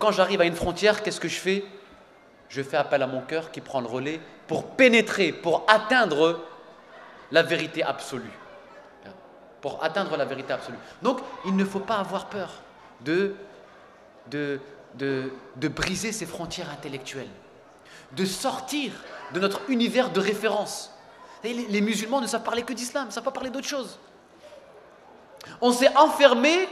quand j'arrive à une frontière, qu'est-ce que je fais? Je fais appel à mon cœur qui prend le relais pour pénétrer, pour atteindre la vérité absolue. Pour atteindre la vérité absolue. Donc, il ne faut pas avoir peur de briser ces frontières intellectuelles, de sortir de notre univers de référence. Les musulmans ne savent parler que d'islam, ne savent pas parler d'autre chose. On s'est enfermé,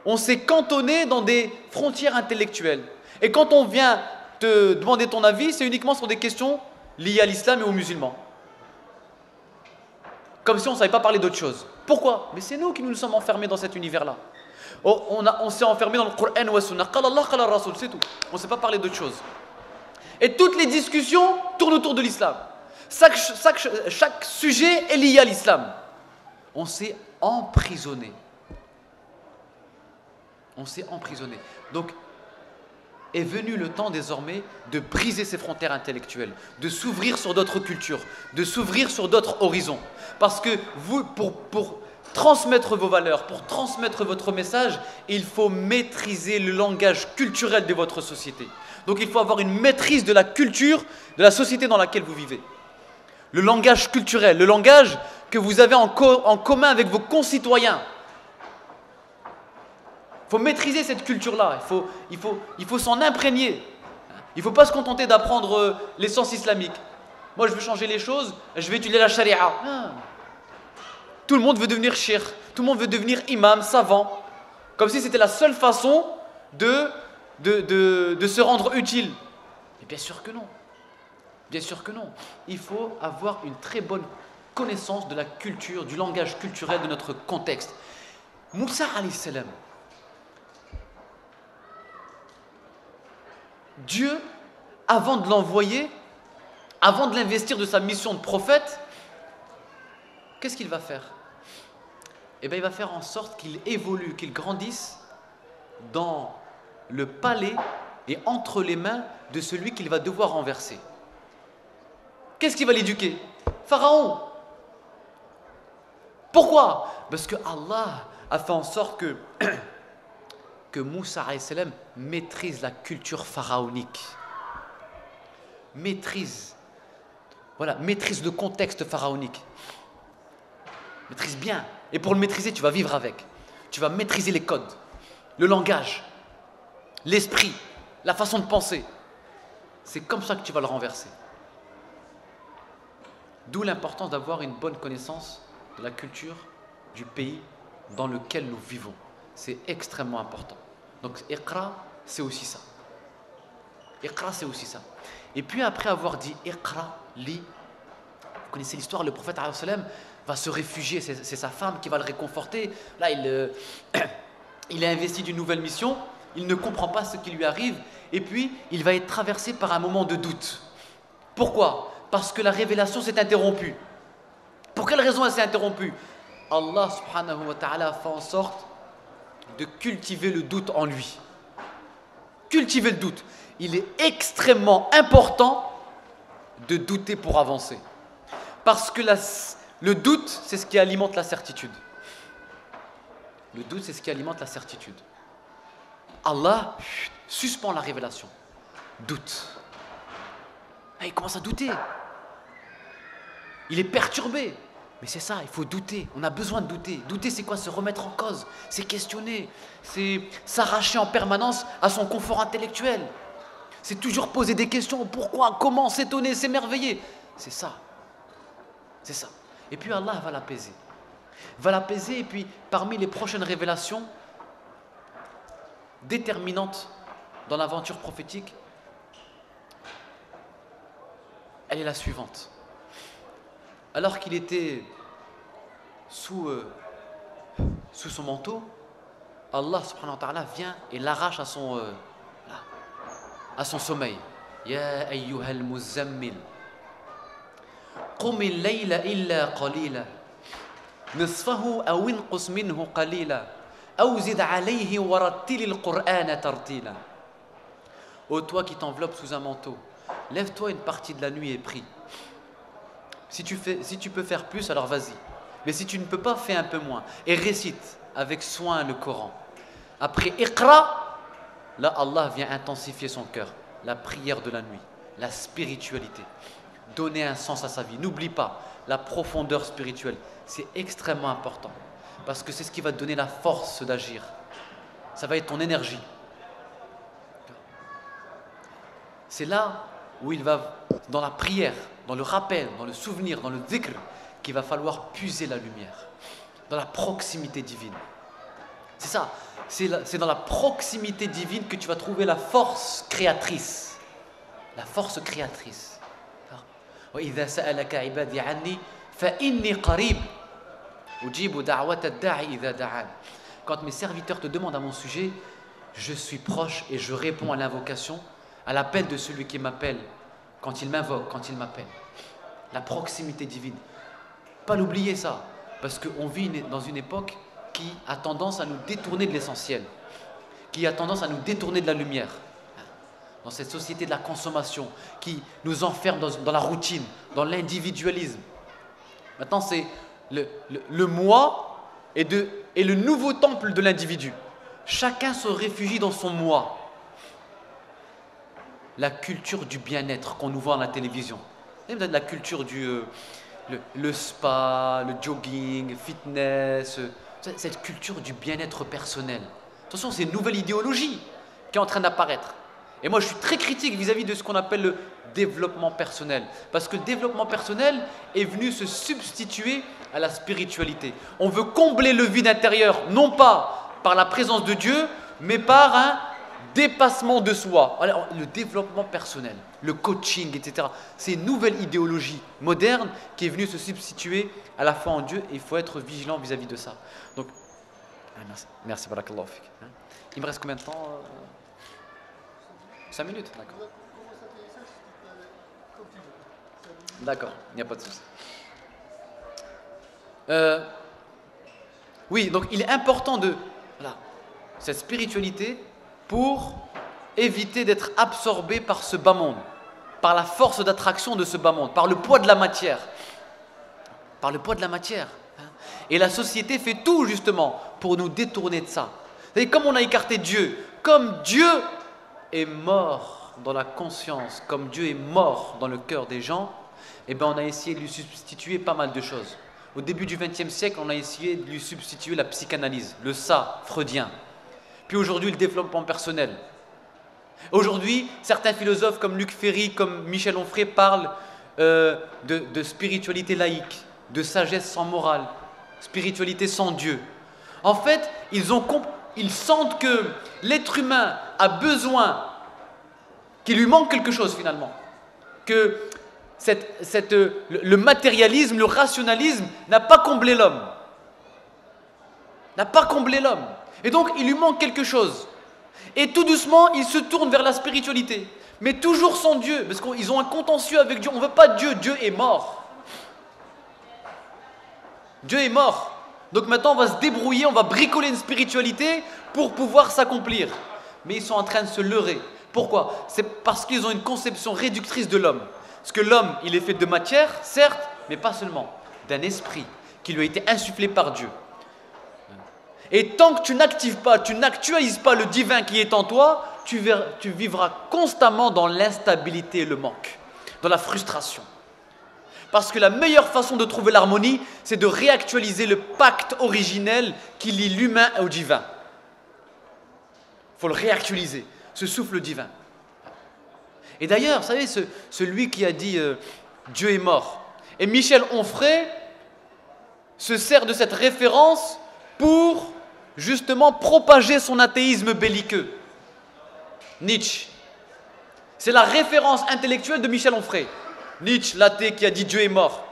on s'est cantonné dans des frontières intellectuelles. Et quand on vient te demander ton avis, c'est uniquement sur des questions liées à l'islam et aux musulmans. Comme si on ne savait pas parler d'autre chose. Pourquoi? Mais c'est nous qui nous sommes enfermés dans cet univers-là. On s'est enfermé dans le Coran ou la Sunna. Qala Allah, qala Rasul, c'est tout. On ne sait pas parler d'autre chose. Et toutes les discussions tournent autour de l'islam. Chaque sujet est lié à l'islam. On s'est emprisonné. On s'est emprisonné. Donc, est venu le temps désormais de briser ces frontières intellectuelles, de s'ouvrir sur d'autres cultures, de s'ouvrir sur d'autres horizons. Parce que vous, pour transmettre vos valeurs, pour transmettre votre message, il faut maîtriser le langage culturel de votre société. Donc il faut avoir une maîtrise de la culture, de la société dans laquelle vous vivez. Le langage culturel, le langage que vous avez en commun avec vos concitoyens. Il faut maîtriser cette culture-là, il faut s'en imprégner. Il ne faut pas se contenter d'apprendre l'essence islamique. Moi, je veux changer les choses, je vais étudier la charia. Tout le monde veut devenir cheikh, tout le monde veut devenir imam, savant. Comme si c'était la seule façon de se rendre utile. Mais bien sûr que non. Bien sûr que non. Il faut avoir une très bonne connaissance de la culture, du langage culturel de notre contexte. Moussa alayhi salam, Dieu, avant de l'envoyer, avant de l'investir de sa mission de prophète, qu'est-ce qu'il va faire? Eh bien, il va faire en sorte qu'il évolue, qu'il grandisse dans le palais et entre les mains de celui qu'il va devoir renverser. Qu'est-ce qui va l'éduquer? Pharaon. Pourquoi? Parce que Allah a fait en sorte que Moussa alayhi salam maîtrise la culture pharaonique. Maîtrise le contexte pharaonique. Maîtrise bien. Et pour le maîtriser, tu vas vivre avec. Tu vas maîtriser les codes, le langage, l'esprit, la façon de penser. C'est comme ça que tu vas le renverser. D'où l'importance d'avoir une bonne connaissance de la culture du pays dans lequel nous vivons. C'est extrêmement important. Donc, Iqra, c'est aussi ça. Iqra, c'est aussi ça. Et puis, après avoir dit Iqra, lis, vous connaissez l'histoire, le prophète alayhi salam va se réfugier, c'est sa femme qui va le réconforter. Là, il est investi d'une nouvelle mission, il ne comprend pas ce qui lui arrive, et puis il va être traversé par un moment de doute. Pourquoi? Parce que la révélation s'est interrompue. Pour quelle raison elle s'est interrompue? Allah subhanahu wa ta'ala a fait en sorte de cultiver le doute en lui. Cultiver le doute. Il est extrêmement important de douter pour avancer. Parce que le doute, c'est ce qui alimente la certitude. Le doute, c'est ce qui alimente la certitude. Allah suspend la révélation. Doute. Il commence à douter. Il est perturbé. Mais c'est ça, il faut douter. On a besoin de douter. Douter, c'est quoi? Se remettre en cause. C'est questionner. C'est s'arracher en permanence à son confort intellectuel. C'est toujours poser des questions. Pourquoi? Comment? S'étonner, s'émerveiller. C'est ça. C'est ça. Et puis Allah va l'apaiser. Va l'apaiser et puis parmi les prochaines révélations déterminantes dans l'aventure prophétique, elle est la suivante. Alors qu'il était sous son manteau, Allah subhanahu wa ta'ala vient et l'arrache à son sommeil. Ya ayyuhal muzammil قم الليل إلا قليلا نصفه أو انقص منه قليلا أو زد عليه ورتل القرآن ترتيلا. Ô toi qui t'enveloppes sous un manteau, lève-toi une partie de la nuit et prie. Si tu peux faire plus, alors vas-y. Mais si tu ne peux pas, fais un peu moins. Et récite avec soin le Coran. Après Iqra, là Allah vient intensifier son cœur. La prière de la nuit, la spiritualité, donner un sens à sa vie. N'oublie pas, la profondeur spirituelle, c'est extrêmement important. Parce que c'est ce qui va te donner la force d'agir. Ça va être ton énergie. C'est là où il va, dans la prière, dans le rappel, dans le souvenir, dans le dhikr, qu'il va falloir puiser la lumière. Dans la proximité divine. C'est ça. C'est dans la proximité divine que tu vas trouver la force créatrice. La force créatrice. وَإِذَا سَأَلَكَ عِبَادِي عَنِّي فَإِنِّي قَرِيبٌ أُجِيبُ دَعْوَةَ الدَّاعِ إِذَا دَعَانِ. Quand mes serviteurs te demandent à mon sujet, je suis proche et je réponds à l'invocation, à l'appel de celui qui m'appelle, quand il m'invoque, quand il m'appelle. La proximité divine. Pas l'oublier ça, parce qu'on vit dans une époque qui a tendance à nous détourner de l'essentiel, qui a tendance à nous détourner de la lumière. Dans cette société de la consommation, qui nous enferme dans la routine, dans l'individualisme. Maintenant, c'est le moi et le nouveau temple de l'individu. Chacun se réfugie dans son moi. La culture du bien-être qu'on nous voit à la télévision. La culture du le spa, le jogging, fitness, cette culture du bien-être personnel. Attention, c'est une nouvelle idéologie qui est en train d'apparaître. Et moi, je suis très critique vis-à-vis de ce qu'on appelle le développement personnel. Parce que le développement personnel est venu se substituer à la spiritualité. On veut combler le vide intérieur, non pas par la présence de Dieu, mais par un dépassement de soi. Alors, le développement personnel, le coaching, etc. C'est une nouvelle idéologie moderne qui est venue se substituer à la foi en Dieu. Et il faut être vigilant vis-à-vis de ça. Donc, merci, barakallahu fik. Il me reste combien de temps 5 minutes, d'accord. D'accord, il n'y a pas de souci. Oui, donc il est important de cette spiritualité pour éviter d'être absorbé par ce bas monde, par la force d'attraction de ce bas monde, par le poids de la matière. Par le poids de la matière. Et la société fait tout justement pour nous détourner de ça. Et comme on a écarté Dieu, comme Dieu est mort dans la conscience, comme Dieu est mort dans le cœur des gens, eh ben on a essayé de lui substituer pas mal de choses. Au début du XXe siècle, on a essayé de lui substituer la psychanalyse, le ça freudien. Puis aujourd'hui, le développement personnel. Aujourd'hui, certains philosophes comme Luc Ferry, comme Michel Onfray parlent de spiritualité laïque, de sagesse sans morale, spiritualité sans Dieu. En fait, ils sentent que l'être humain a besoin, qu'il lui manque quelque chose finalement, que le matérialisme, le rationalisme n'a pas comblé l'homme. N'a pas comblé l'homme. Et donc, il lui manque quelque chose. Et tout doucement, il se tourne vers la spiritualité. Mais toujours sans Dieu, parce qu'ils ont un contentieux avec Dieu. On ne veut pas Dieu, Dieu est mort. Dieu est mort. Donc maintenant, on va se débrouiller, on va bricoler une spiritualité pour pouvoir s'accomplir. Mais ils sont en train de se leurrer. Pourquoi? C'est parce qu'ils ont une conception réductrice de l'homme. Parce que l'homme, il est fait de matière, certes, mais pas seulement, d'un esprit qui lui a été insufflé par Dieu. Et tant que tu n'actives pas, tu n'actualises pas le divin qui est en toi, tu vivras constamment dans l'instabilité et le manque, dans la frustration. Parce que la meilleure façon de trouver l'harmonie, c'est de réactualiser le pacte originel qui lie l'humain au divin. Il faut le réactualiser, ce souffle divin. Et d'ailleurs, vous savez, celui qui a dit Dieu est mort. Et Michel Onfray se sert de cette référence pour justement propager son athéisme belliqueux. Nietzsche. C'est la référence intellectuelle de Michel Onfray. Nietzsche, l'athée qui a dit Dieu est mort.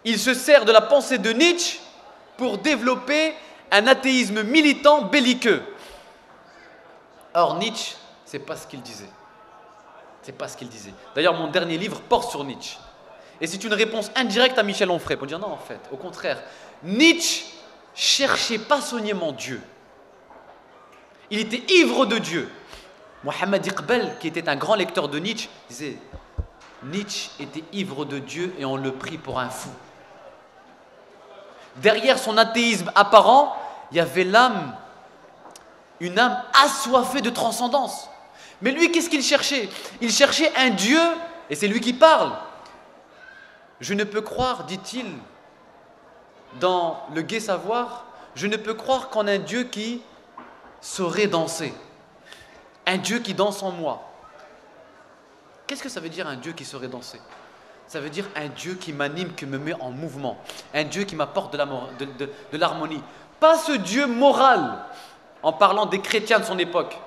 Il se sert de la pensée de Nietzsche pour développer un athéisme militant belliqueux. Or Nietzsche, c'est pas ce qu'il disait. C'est pas ce qu'il disait. D'ailleurs, mon dernier livre porte sur Nietzsche. Et c'est une réponse indirecte à Michel Onfray pour dire non, en fait, au contraire, Nietzsche cherchait passionnément Dieu. Il était ivre de Dieu. Mohammed Iqbal, qui était un grand lecteur de Nietzsche, disait Nietzsche était ivre de Dieu et on le prit pour un fou. Derrière son athéisme apparent, il y avait l'âme une âme assoiffée de transcendance. Mais lui, qu'est-ce qu'il cherchait? Il cherchait un Dieu, et c'est lui qui parle. Je ne peux croire, dit-il, dans le gai savoir, je ne peux croire qu'en un Dieu qui saurait danser. Un Dieu qui danse en moi. Qu'est-ce que ça veut dire un Dieu qui saurait danser? Ça veut dire un Dieu qui m'anime, qui me met en mouvement. Un Dieu qui m'apporte de l'harmonie. Pas ce Dieu moral, en parlant des chrétiens de son époque.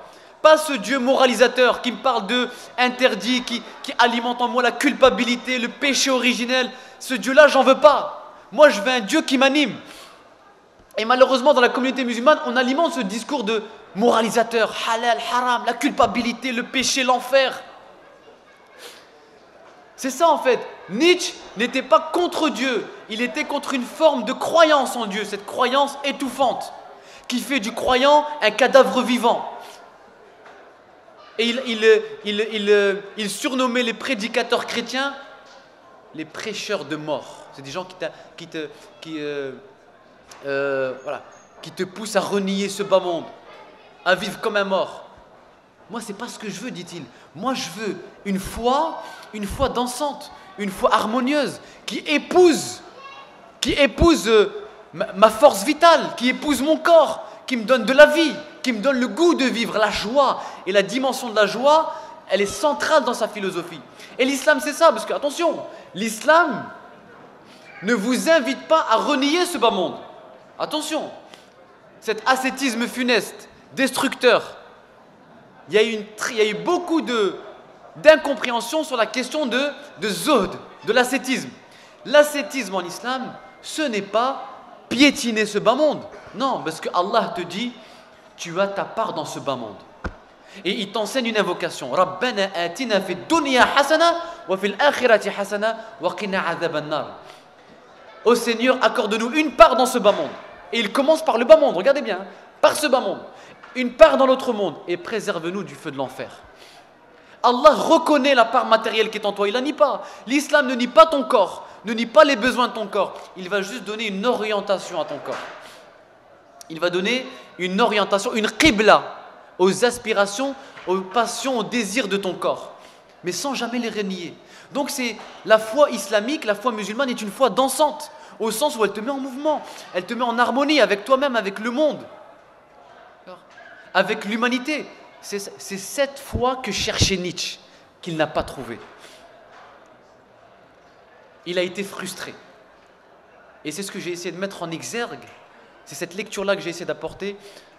Pas ce Dieu moralisateur qui me parle de interdit, qui alimente en moi la culpabilité, le péché originel. Ce Dieu-là, j'en veux pas. Moi, je veux un Dieu qui m'anime. Et malheureusement, dans la communauté musulmane, on alimente ce discours de moralisateur, halal, haram, la culpabilité, le péché, l'enfer. C'est ça en fait. Nietzsche n'était pas contre Dieu, il était contre une forme de croyance en Dieu, cette croyance étouffante, qui fait du croyant un cadavre vivant. Et il surnommait les prédicateurs chrétiens les prêcheurs de mort. C'est des gens qui te poussent à renier ce bas monde, à vivre comme un mort. Moi, c'est pas ce que je veux, dit-il. Moi, je veux une foi dansante, une foi harmonieuse, qui épouse ma force vitale, qui épouse mon corps, qui me donne de la vie, qui me donne le goût de vivre, la joie. Et la dimension de la joie, elle est centrale dans sa philosophie. Et l'islam, c'est ça, parce que, attention, l'islam ne vous invite pas à renier ce bas monde. Attention, cet ascétisme funeste, destructeur. Il y a eu beaucoup d'incompréhension sur la question de zuhd, de l'ascétisme. L'ascétisme en islam, ce n'est pas piétiner ce bas monde. Non, parce que Allah te dit, tu as ta part dans ce bas monde. Et il t'enseigne une invocation. Rabbana atina fid dunya hasana wa fil akhirati hasana wa qina adhaban nar. Ô Seigneur, accorde-nous une part dans ce bas monde. Et il commence par le bas monde, regardez bien, par ce bas monde. Une part dans l'autre monde et préserve-nous du feu de l'enfer. Allah reconnaît la part matérielle qui est en toi, il la nie pas. L'islam ne nie pas ton corps, ne nie pas les besoins de ton corps. Il va juste donner une orientation à ton corps. Il va donner une orientation, une qibla aux aspirations, aux passions, aux désirs de ton corps, mais sans jamais les renier. Donc c'est la foi islamique, la foi musulmane est une foi dansante, au sens où elle te met en mouvement, elle te met en harmonie avec toi-même, avec le monde, avec l'humanité. C'est cette foi que cherchait Nietzsche, qu'il n'a pas trouvée. Il a été frustré. Et c'est ce que j'ai essayé de mettre en exergue. C'est cette lecture-là que j'ai essayé d'apporter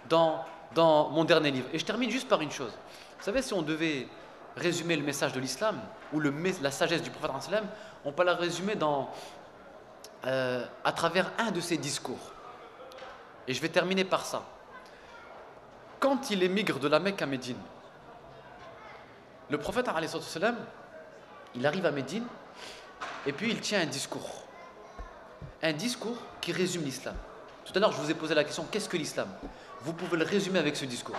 dans mon dernier livre. Et je termine juste par une chose. Vous savez, si on devait résumer le message de l'islam, ou la sagesse du prophète, on peut la résumer à travers un de ses discours. Et je vais terminer par ça. Quand il émigre de la Mecque à Médine, le prophète, il arrive à Médine, et puis il tient un discours. Un discours qui résume l'islam. Tout à l'heure, je vous ai posé la question, qu'est-ce que l'islam? Vous pouvez le résumer avec ce discours.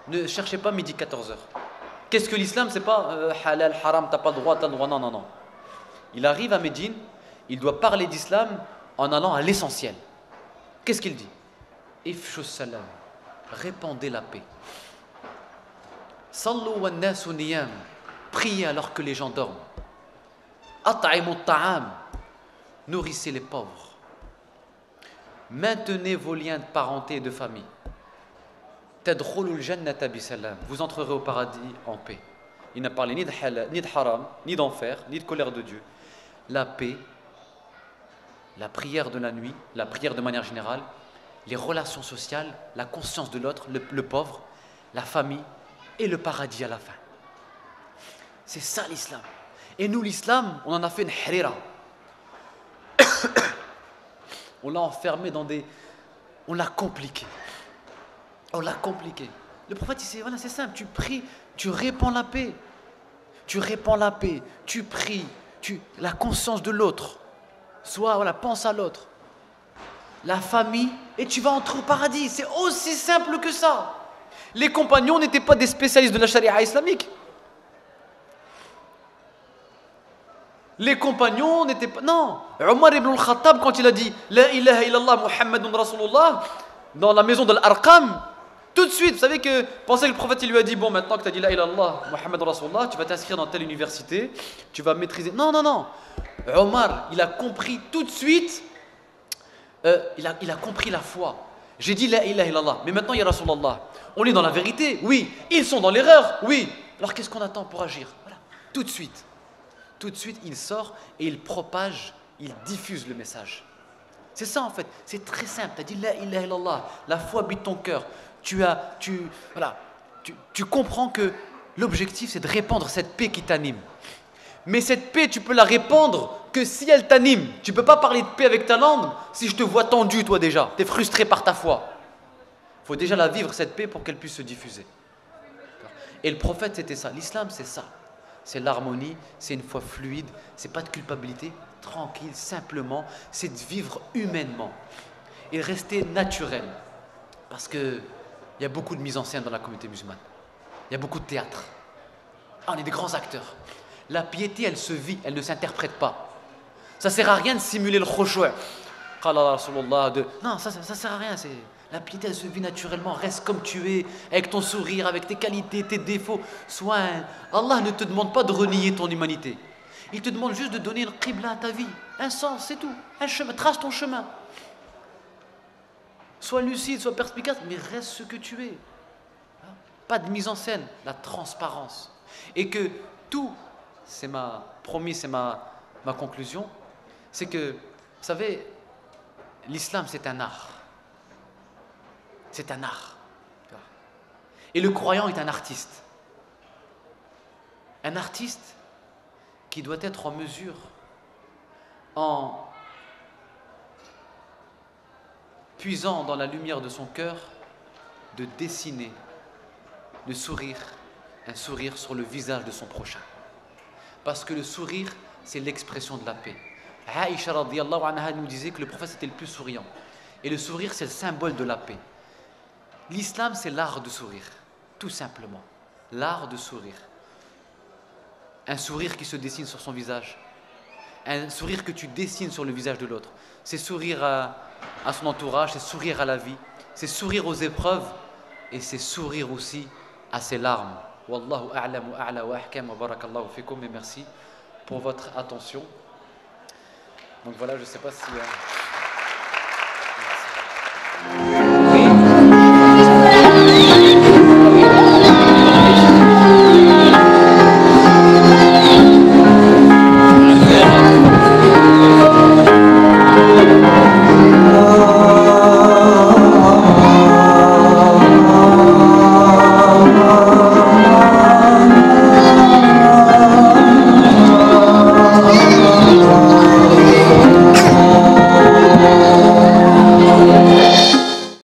Ne cherchez pas midi 14h. Qu'est-ce que l'islam? C'est pas halal, haram, t'as pas le droit, t'as le droit. Non, non, non. Il arrive à Médine, il doit parler d'islam en allant à l'essentiel. Qu'est-ce qu'il dit? Ifshu salam, répandez la paix. Sallu wa nasu niyam, priez alors que les gens dorment. At'imu ta'am, nourrissez les pauvres. Maintenez vos liens de parenté et de famille. Tadkhulul jannata bisalam, vous entrerez au paradis en paix. Il n'a parlé ni de halal, ni de haram, ni d'enfer, ni de colère de Dieu. La paix, la prière de la nuit, la prière de manière générale, les relations sociales, la conscience de l'autre, le pauvre, la famille et le paradis à la fin. C'est ça l'islam. Et nous, l'islam, on en a fait une harira. On l'a enfermé dans des... On l'a compliqué. On l'a compliqué. Le prophète, il dit, voilà, c'est simple, tu pries, tu répands la paix. Tu répands la paix, tu pries, la conscience de l'autre. Soit, voilà, pense à l'autre. La famille, et tu vas entrer au paradis. C'est aussi simple que ça. Les compagnons n'étaient pas des spécialistes de la charia islamique. Les compagnons n'étaient pas... Non. Omar ibn al-Khattab, quand il a dit « La ilaha illallah Muhammadun Rasulullah » dans la maison de l'Arqam, Tout de suite, vous savez que, pensez que le prophète il lui a dit, bon maintenant que tu as dit la ilaha illallah, Muhammad Rasulullah, tu vas t'inscrire dans telle université, tu vas maîtriser. Non, non, non. Omar, il a compris tout de suite, il a compris la foi. J'ai dit la ilaha illallah, mais maintenant il y a Rasulallah. On est dans la vérité, oui. Ils sont dans l'erreur, oui. Alors qu'est-ce qu'on attend pour agir? Voilà. Tout de suite, il sort et il propage, il diffuse le message. C'est ça en fait, c'est très simple. Tu as dit la ilaha illallah, la foi habite ton cœur. Tu comprends que l'objectif c'est de répandre cette paix qui t'anime. Mais cette paix, tu peux la répandre que si elle t'anime. Tu ne peux pas parler de paix avec ta langue si je te vois tendu toi déjà. Tu es frustré par ta foi. Il faut déjà la vivre cette paix pour qu'elle puisse se diffuser. Et le prophète c'était ça. L'islam c'est ça. C'est l'harmonie, c'est une foi fluide, c'est pas de culpabilité, tranquille, simplement, c'est de vivre humainement et rester naturel. Parce qu'il y a beaucoup de mise en scène dans la communauté musulmane. Il y a beaucoup de théâtre. On est des grands acteurs. La piété, elle se vit, elle ne s'interprète pas. Ça ne sert à rien de simuler le khushu'. Non, ça ne sert à rien. La piété, elle se vit naturellement. Reste comme tu es, avec ton sourire, avec tes qualités, tes défauts. Allah ne te demande pas de renier ton humanité. Il te demande juste de donner le qibla à ta vie. Un sens, c'est tout. Un chemin. Trace ton chemin. Sois lucide, sois perspicace, mais reste ce que tu es. Pas de mise en scène, la transparence. Et que tout, c'est ma conclusion, c'est que, vous savez, l'islam c'est un art. C'est un art. Et le croyant est un artiste. Un artiste qui doit être en mesure, en puisant dans la lumière de son cœur, de dessiner le sourire, un sourire sur le visage de son prochain. Parce que le sourire, c'est l'expression de la paix. Aïcha radiyallahu anha nous disait que le prophète était le plus souriant. Et le sourire, c'est le symbole de la paix. L'islam, c'est l'art de sourire, tout simplement. L'art de sourire. Un sourire qui se dessine sur son visage. Un sourire que tu dessines sur le visage de l'autre. C'est sourire à son entourage, c'est sourire à la vie, c'est sourire aux épreuves et c'est sourire aussi à ses larmes. Wallahu a'lam wa a'la wa ahkam wa barakallahu fikum et merci pour votre attention. Donc voilà, je ne sais pas si...